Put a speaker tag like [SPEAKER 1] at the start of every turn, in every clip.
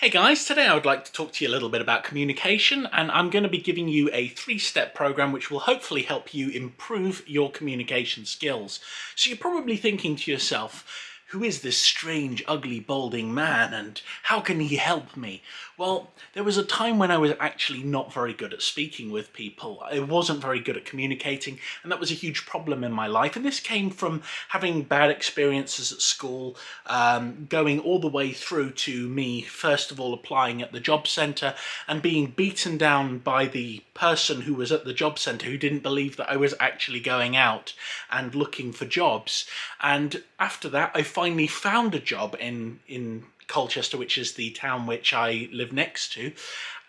[SPEAKER 1] Hey guys, today I would like to talk to you a little bit about communication, and I'm going to be giving you a 3-step program which will hopefully help you improve your communication skills. So you're probably thinking to yourself, who is this strange, ugly, balding man, and how can he help me? Well, there was a time when I was actually not very good at speaking with people. I wasn't very good at communicating, and that was a huge problem in my life. And this came from having bad experiences at school, going all the way through to me, first of all, applying at the job centre and being beaten down by the person who was at the job centre who didn't believe that I was actually going out and looking for jobs. And after that, I finally found a job in Colchester, which is the town which I live next to,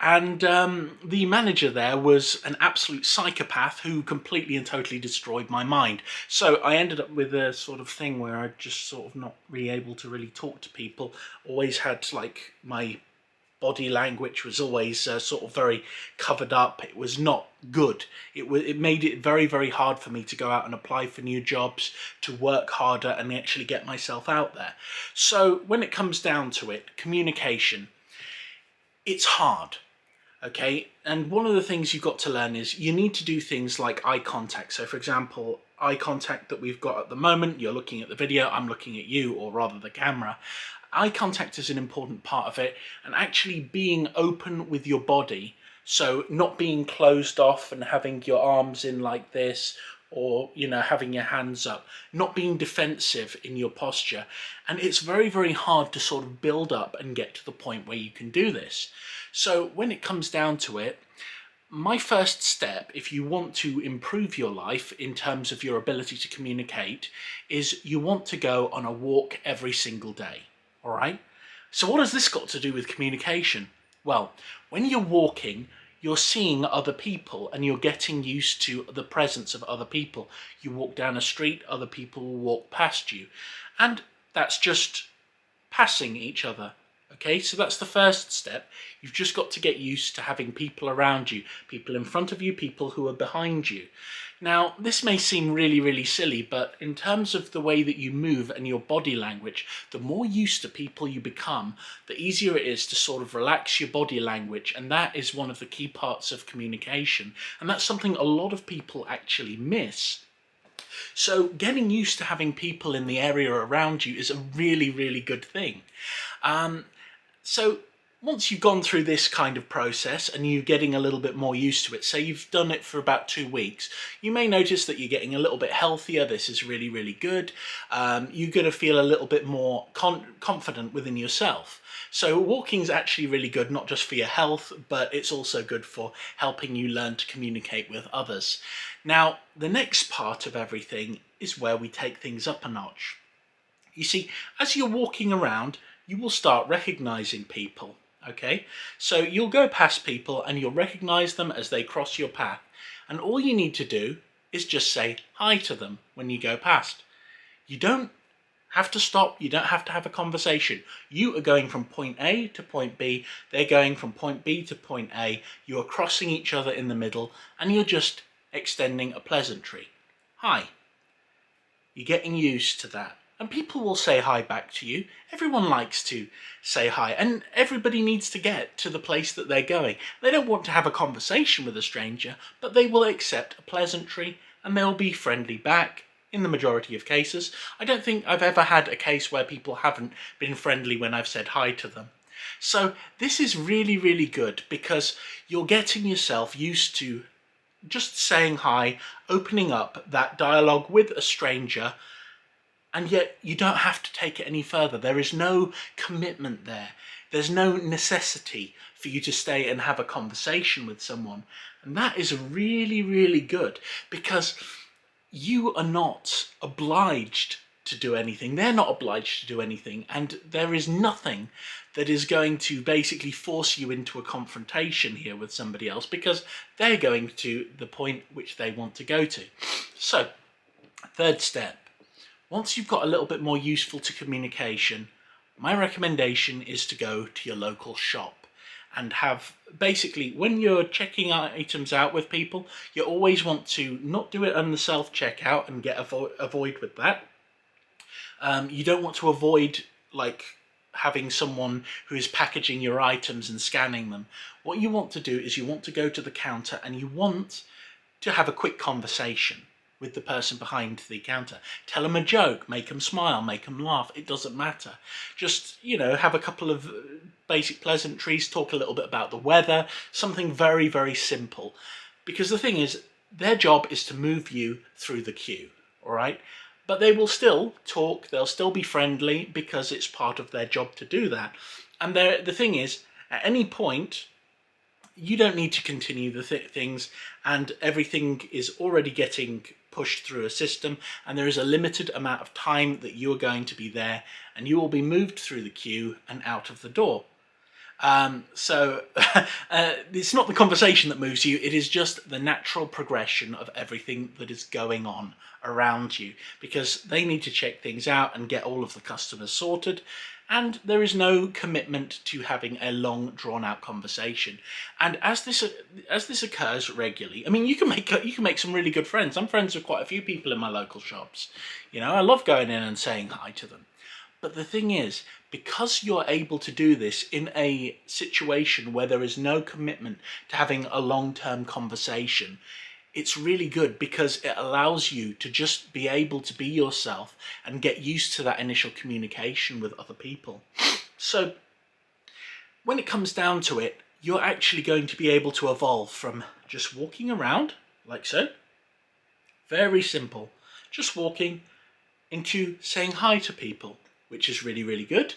[SPEAKER 1] and the manager there was an absolute psychopath who completely and totally destroyed my mind. So I ended up with a sort of thing where I just sort of not really able to really talk to people. Always had like my body language was always sort of very covered up. It was not good. It made it very, very hard for me to go out and apply for new jobs, to work harder and actually get myself out there. So when it comes down to it, communication, it's hard. Okay, and one of the things you've got to learn is you need to do things like eye contact. So for example, eye contact that we've got at the moment, you're looking at the video, I'm looking at you, or rather the camera. Eye contact is an important part of it, and actually being open with your body, so not being closed off and having your arms in like this, or having your hands up, not being defensive in your posture. And it's very, very hard to sort of build up and get to the point where you can do this. So when it comes down to it, my first step, if you want to improve your life in terms of your ability to communicate, is you want to go on a walk every single day. All right? So what has this got to do with communication? Well, when you're walking, you're seeing other people and you're getting used to the presence of other people. You walk down a street, other people will walk past you. And that's just passing each other. Okay, so that's the first step. You've just got to get used to having people around you, people in front of you, people who are behind you. Now, this may seem really, really silly, but in terms of the way that you move and your body language, the more used to people you become, the easier it is to sort of relax your body language, and that is one of the key parts of communication, and that's something a lot of people actually miss. So getting used to having people in the area around you is a really, really good thing. So once you've gone through this kind of process and you're getting a little bit more used to it, say you've done it for about 2 weeks, you may notice that you're getting a little bit healthier. This is really, really good. You're going to feel a little bit more confident within yourself. So walking is actually really good, not just for your health, but it's also good for helping you learn to communicate with others. Now, the next part of everything is where we take things up a notch. You see, as you're walking around, you will start recognizing people, okay? So you'll go past people and you'll recognize them as they cross your path. And all you need to do is just say hi to them when you go past. You don't have to stop, you don't have to have a conversation. You are going from point A to point B, they're going from point B to point A, you are crossing each other in the middle, and you're just extending a pleasantry. Hi. You're getting used to that. And people will say hi back to you. Everyone likes to say hi, and everybody needs to get to the place that they're going. They don't want to have a conversation with a stranger, but they will accept a pleasantry and they'll be friendly back in the majority of cases. I don't think I've ever had a case where people haven't been friendly when I've said hi to them. So this is really, really good because you're getting yourself used to just saying hi, opening up that dialogue with a stranger, and yet you don't have to take it any further. There is no commitment there. There's no necessity for you to stay and have a conversation with someone. And that is really, really good because you are not obliged to do anything. They're not obliged to do anything. And there is nothing that is going to basically force you into a confrontation here with somebody else because they're going to the point which they want to go to. So, third step. Once you've got a little bit more useful to communication, my recommendation is to go to your local shop and have, basically, when you're checking items out with people, you always want to not do it on the self-checkout and get avoid with that. You don't want to avoid like having someone who is packaging your items and scanning them. What you want to do is you want to go to the counter and you want to have a quick conversation with the person behind the counter. Tell them a joke, make them smile, make them laugh, it doesn't matter. Just, you know, have a couple of basic pleasantries, talk a little bit about the weather, something very, very simple. Because the thing is, their job is to move you through the queue, all right? But they will still talk, they'll still be friendly because it's part of their job to do that. And the thing is, at any point, you don't need to continue the things, and everything is already getting pushed through a system, and there is a limited amount of time that you are going to be there, and you will be moved through the queue and out of the door. So it's not the conversation that moves you, it is just the natural progression of everything that is going on around you, because they need to check things out and get all of the customers sorted, and there is no commitment to having a long drawn-out conversation. And as this occurs regularly, I mean, you can make some really good friends. I'm friends with quite a few people in my local shops. You know, I love going in and saying hi to them. But the thing is, because you're able to do this in a situation where there is no commitment to having a long-term conversation, it's really good because it allows you to just be able to be yourself and get used to that initial communication with other people. So when it comes down to it, you're actually going to be able to evolve from just walking around like so, very simple, just walking, into saying hi to people, which is really, really good.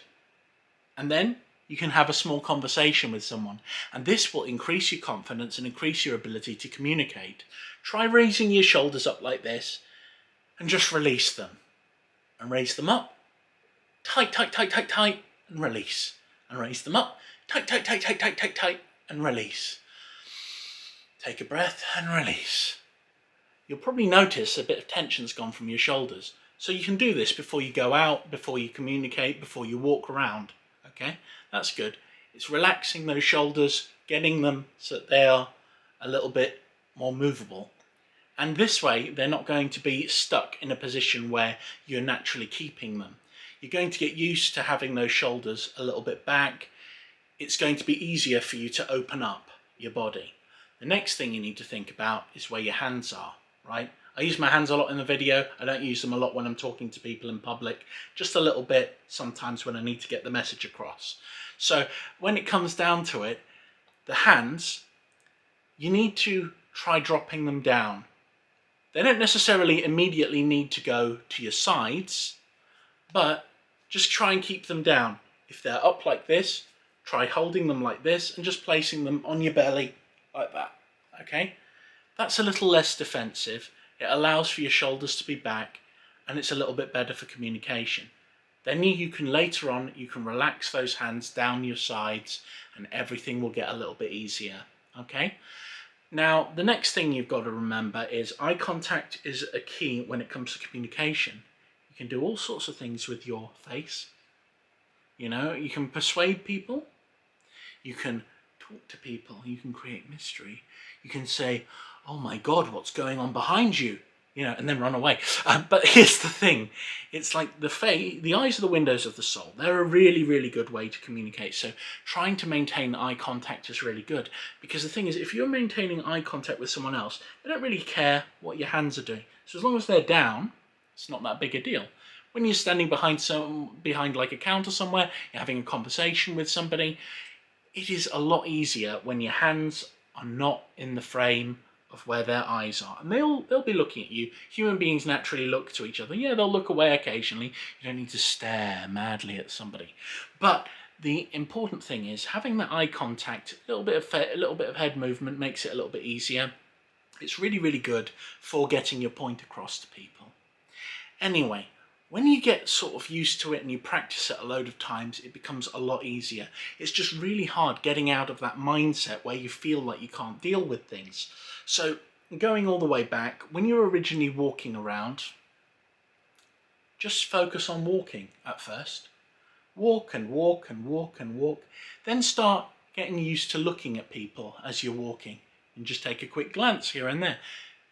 [SPEAKER 1] And then you can have a small conversation with someone, and this will increase your confidence and increase your ability to communicate. Try raising your shoulders up like this and just release them, and raise them up, tight, tight, tight, tight, tight, and release, and raise them up, tight, tight, tight, tight, tight, tight, tight, and release. Take a breath and release. You'll probably notice a bit of tension's gone from your shoulders. So you can do this before you go out, before you communicate, before you walk around. Okay, that's good. It's relaxing those shoulders, getting them so that they are a little bit more movable. And this way, they're not going to be stuck in a position where you're naturally keeping them. You're going to get used to having those shoulders a little bit back. It's going to be easier for you to open up your body. The next thing you need to think about is where your hands are, right? I use my hands a lot in the video. I don't use them a lot when I'm talking to people in public, just a little bit sometimes when I need to get the message across. So when it comes down to it, the hands, you need to try dropping them down. They don't necessarily immediately need to go to your sides, but just try and keep them down. If they're up like this, try holding them like this and just placing them on your belly like that, okay? That's a little less defensive. It allows for your shoulders to be back, and it's a little bit better for communication. Then you can later on, you can relax those hands down your sides and everything will get a little bit easier, okay? Now, the next thing you've got to remember is eye contact is a key when it comes to communication. You can do all sorts of things with your face. You know, you can persuade people, you can talk to people, you can create mystery, you can say, oh my God, what's going on behind you? You know, and then run away. But here's the thing. It's like the eyes are the windows of the soul. They're a really, really good way to communicate. So trying to maintain eye contact is really good. Because the thing is, if you're maintaining eye contact with someone else, they don't really care what your hands are doing. So as long as they're down, it's not that big a deal. When you're standing behind like a counter somewhere, you're having a conversation with somebody, it is a lot easier when your hands are not in the frame of where their eyes are, and they'll be looking at you. Human beings naturally look to each other. Yeah, they'll look away occasionally. You don't need to stare madly at somebody, but the important thing is having that eye contact. A little bit of head movement makes it a little bit easier. It's really, really good for getting your point across to people. Anyway, when you get sort of used to it and you practice it a load of times, it becomes a lot easier. It's just really hard getting out of that mindset where you feel like you can't deal with things. So going all the way back, when you're originally walking around, just focus on walking at first. Walk and walk and walk and walk. Then start getting used to looking at people as you're walking and just take a quick glance here and there.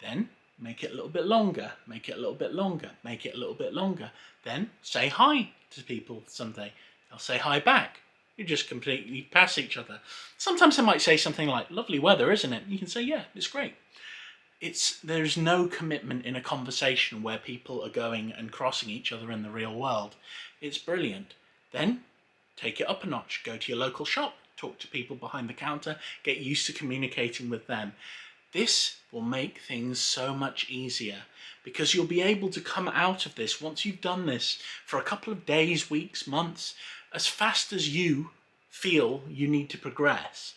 [SPEAKER 1] Then make it a little bit longer, make it a little bit longer, make it a little bit longer. Then say hi to people someday. They'll say hi back. You just completely pass each other. Sometimes they might say something like, lovely weather, isn't it? You can say, yeah, it's great. There's no commitment in a conversation where people are going and crossing each other in the real world. It's brilliant. Then take it up a notch. Go to your local shop, talk to people behind the counter, get used to communicating with them. This will make things so much easier because you'll be able to come out of this once you've done this for a couple of days, weeks, months, as fast as you feel you need to progress.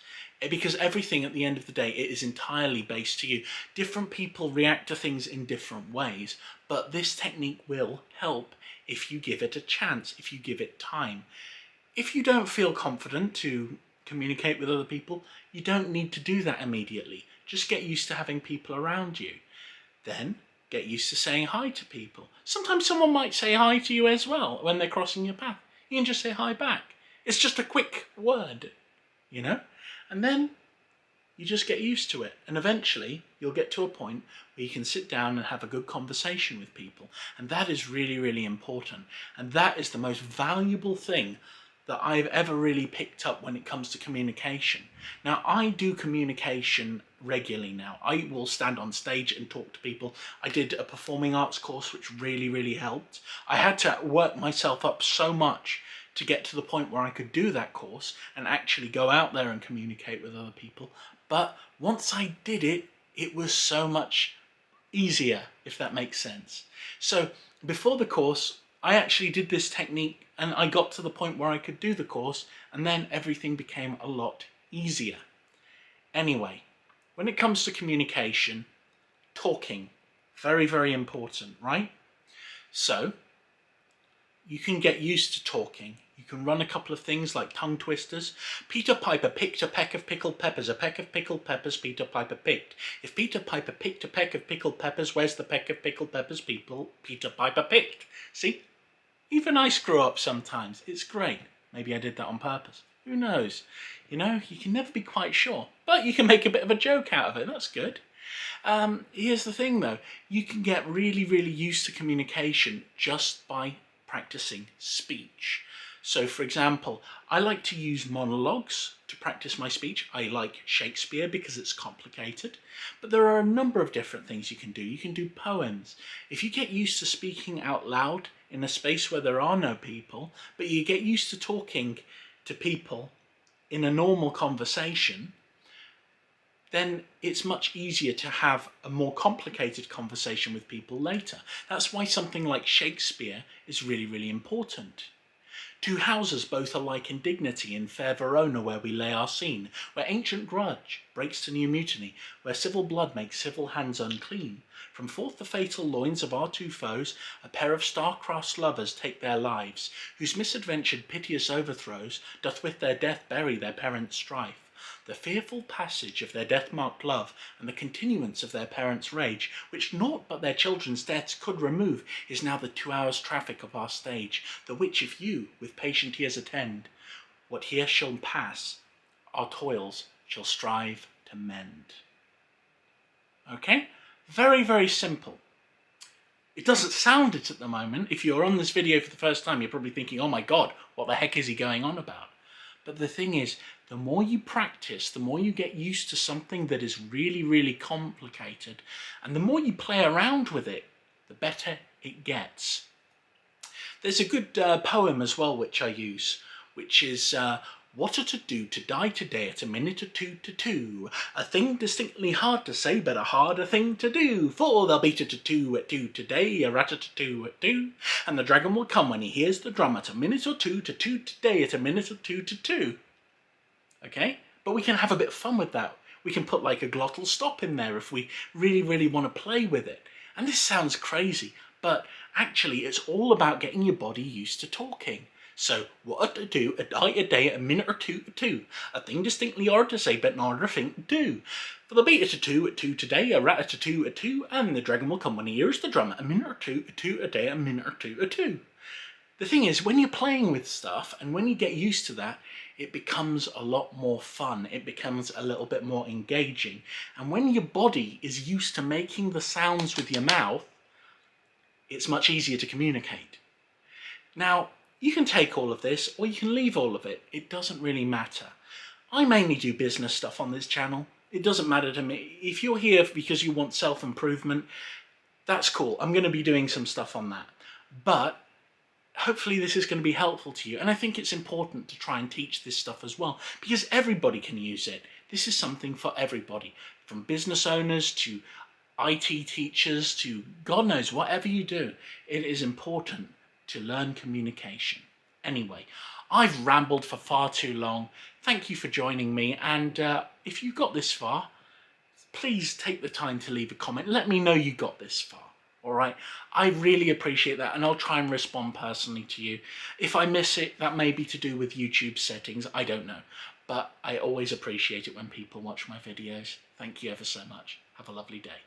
[SPEAKER 1] Because everything at the end of the day, it is entirely based to you. Different people react to things in different ways, but this technique will help if you give it a chance, if you give it time. If you don't feel confident to communicate with other people, you don't need to do that immediately. Just get used to having people around you. Then get used to saying hi to people. Sometimes someone might say hi to you as well when they're crossing your path. You can just say hi back. It's just a quick word, you know? And then you just get used to it. And eventually you'll get to a point where you can sit down and have a good conversation with people. And that is really, really important. And that is the most valuable thing that I've ever really picked up when it comes to communication. Now, I do communication regularly now. I will stand on stage and talk to people. I did a performing arts course, which really, really helped. I had to work myself up so much to get to the point where I could do that course and actually go out there and communicate with other people. But once I did it, it was so much easier, if that makes sense. So before the course, I actually did this technique and I got to the point where I could do the course, and then everything became a lot easier. Anyway, when it comes to communication, talking, very, very important, right? So you can get used to talking. You can run a couple of things like tongue twisters. Peter Piper picked a peck of pickled peppers. A peck of pickled peppers Peter Piper picked. If Peter Piper picked a peck of pickled peppers, where's the peck of pickled peppers Peter Piper picked? See? Even I screw up sometimes. It's great. Maybe I did that on purpose. Who knows? You know, you can never be quite sure. But you can make a bit of a joke out of it. That's good. Here's the thing though. You can get really, really used to communication just by practicing speech. So for example, I like to use monologues to practice my speech. I like Shakespeare because it's complicated, but there are a number of different things you can do. You can do poems. If you get used to speaking out loud in a space where there are no people, but you get used to talking to people in a normal conversation, then it's much easier to have a more complicated conversation with people later. That's why something like Shakespeare is really, really important. Two houses both alike in dignity in fair Verona where we lay our scene, where ancient grudge breaks to new mutiny, where civil blood makes civil hands unclean. From forth the fatal loins of our two foes, a pair of star-crossed lovers take their lives, whose misadventured piteous overthrows doth with their death bury their parents' strife. The fearful passage of their death-marked love, and the continuance of their parents' rage, which naught but their children's deaths could remove, is now the 2 hours' traffic of our stage, the which if you with patient ears attend, what here shall pass, our toils shall strive to mend. Okay? Very, very simple. It doesn't sound it at the moment. If you're on this video for the first time, you're probably thinking, oh my God, what the heck is he going on about? But the thing is, the more you practice, the more you get used to something that is really, really complicated, and the more you play around with it, the better it gets. There's a good poem as well which I use, which is what are to do to die today at a minute or two to two? A thing distinctly hard to say, but a harder thing to do. For they'll beat it at 2 at 2 today, a rat-a-tat-2 at 2. And the dragon will come when he hears the drum at a minute or two to 2 today, at a minute or two to 2. Okay? But we can have a bit of fun with that. We can put like a glottal stop in there if we really, really want to play with it. And this sounds crazy, but actually it's all about getting your body used to talking. So, what to do a die a day, a minute or two to two. A thing distinctly hard to say, but not a thing to do. For the beat at 2 at 2 today, a rat at 2 at 2, and the dragon will come when he hears the drum. A minute or two a day, a minute or two at 2. The thing is, when you're playing with stuff, and when you get used to that, it becomes a lot more fun. It becomes a little bit more engaging. And when your body is used to making the sounds with your mouth, it's much easier to communicate. Now, You can take all of this or you can leave all of it. It doesn't really matter. I mainly do business stuff on this channel. It doesn't matter to me. If you're here because you want self-improvement, that's cool. I'm going to be doing some stuff on that. But hopefully this is going to be helpful to you. And I think it's important to try and teach this stuff as well, because everybody can use it. This is something for everybody, from business owners to IT teachers to God knows, whatever you do. It is important to learn communication. Anyway, I've rambled for far too long. Thank you for joining me. And if you got this far, please take the time to leave a comment. Let me know you got this far. All right, I really appreciate that, and I'll try and respond personally to you. If I miss it, that may be to do with YouTube settings, I don't know. But I always appreciate it when people watch my videos. Thank you ever so much. Have a lovely day.